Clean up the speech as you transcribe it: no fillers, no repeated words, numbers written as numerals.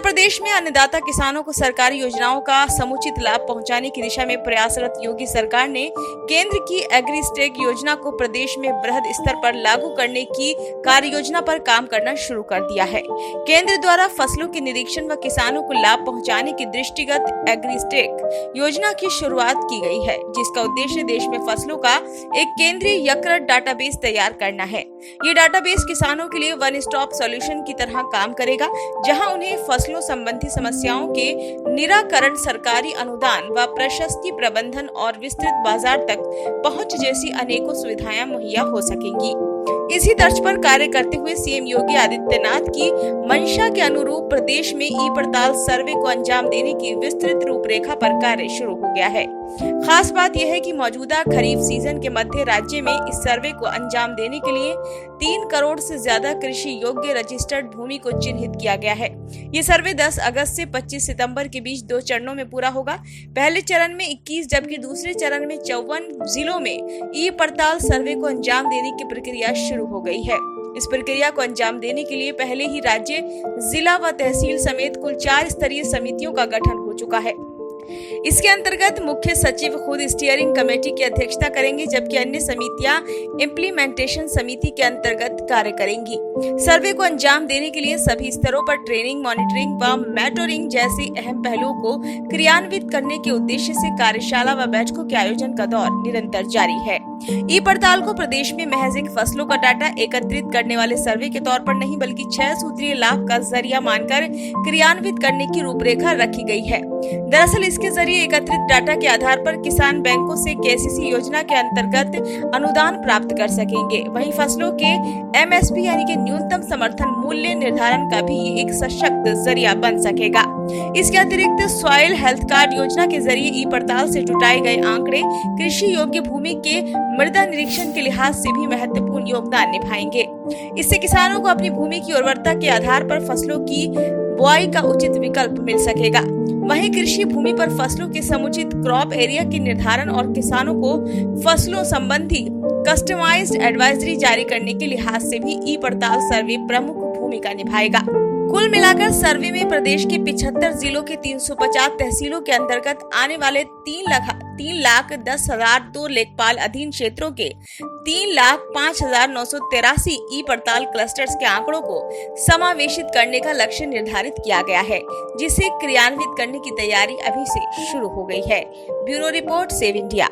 प्रदेश में अन्नदाता किसानों को सरकारी योजनाओं का समुचित लाभ पहुंचाने की दिशा में प्रयासरत योगी सरकार ने केंद्र की एग्रीस्टेक योजना को प्रदेश में वृहद स्तर पर लागू करने की कार्य योजना पर काम करना शुरू कर दिया है। केंद्र द्वारा फसलों के निरीक्षण व किसानों को लाभ पहुंचाने के दृष्टिगत एग्रीस्टेक योजना की शुरुआत की गई है, जिसका उद्देश्य देश में फसलों का एक केंद्रीय यकृत डाटाबेस तैयार करना है। ये डाटाबेस किसानों के लिए वन स्टॉप सॉल्यूशन की तरह काम करेगा, जहां उन्हें फसलों संबंधी समस्याओं के निराकरण, सरकारी अनुदान व प्रशस्ति प्रबंधन और विस्तृत बाजार तक पहुंच जैसी अनेकों सुविधाएं मुहैया हो सकेंगी। इसी तर्ज पर कार्य करते हुए सीएम योगी आदित्यनाथ की मंशा के अनुरूप प्रदेश में ई पड़ताल सर्वे को अंजाम देने की विस्तृत रूपरेखा पर कार्य शुरू हो गया है। खास बात यह है कि मौजूदा खरीफ सीजन के मध्य राज्य में इस सर्वे को अंजाम देने के लिए 3 करोड़ से ज्यादा कृषि योग्य रजिस्टर्ड भूमि को चिन्हित किया गया है। ये सर्वे 10 अगस्त से 25 सितंबर के बीच 2 चरणों में पूरा होगा। पहले चरण में 21 जबकि दूसरे चरण में 54 जिलों में ई पड़ताल सर्वे को अंजाम देने की प्रक्रिया शुरू हो गई है। इस प्रक्रिया को अंजाम देने के लिए पहले ही राज्य, जिला व तहसील समेत कुल 4 स्तरीय समितियों का गठन हो चुका है। इसके अंतर्गत मुख्य सचिव खुद स्टीयरिंग कमेटी की अध्यक्षता करेंगे, जबकि अन्य समितियां इम्प्लीमेंटेशन समिति के अंतर्गत कार्य करेंगी। सर्वे को अंजाम देने के लिए सभी स्तरों पर ट्रेनिंग, मॉनिटरिंग व मेंटोरिंग जैसे अहम पहलुओं को क्रियान्वित करने के उद्देश्य से कार्यशाला व बैठकों के आयोजन का दौर निरंतर जारी है। ई पड़ताल को प्रदेश में महज एक फसलों का डाटा एकत्रित करने वाले सर्वे के तौर पर नहीं, बल्कि 6 सूत्रीय लाभ का जरिया मानकर क्रियान्वित करने की रूपरेखा रखी गई है। दरअसल इसके जरिए एकत्रित डाटा के आधार पर किसान बैंकों से केसीसी योजना के अंतर्गत अनुदान प्राप्त कर सकेंगे। वहीं फसलों के एमएसपी यानी कि न्यूनतम समर्थन मूल्य निर्धारण का भी ये एक सशक्त जरिया बन सकेगा। इसके अतिरिक्त सॉइल हेल्थ कार्ड योजना के जरिए ई पड़ताल से जुटाए गए आंकड़े कृषि योग्य भूमि के मृदा निरीक्षण के लिहाज से भी महत्वपूर्ण योगदान निभाएंगे। इससे किसानों को अपनी भूमि की उर्वरता के आधार पर फसलों की बुआई का उचित विकल्प मिल सकेगा। वहीं कृषि भूमि पर फसलों के समुचित क्रॉप एरिया के निर्धारण और किसानों को फसलों संबंधी कस्टमाइज्ड एडवाइजरी जारी करने के लिहाज से भी ई पड़ताल सर्वे प्रमुख भूमिका निभाएगा। कुल मिलाकर सर्वे में प्रदेश के 75 जिलों के 350 तहसीलों के अंतर्गत आने वाले 3,10,002 लेखपाल अधीन क्षेत्रों के 3,05,983 ई पड़ताल क्लस्टर्स के आंकड़ों को समावेशित करने का लक्ष्य निर्धारित किया गया है, जिसे क्रियान्वित करने की तैयारी अभी से शुरू हो गई है। Bureau report, save India.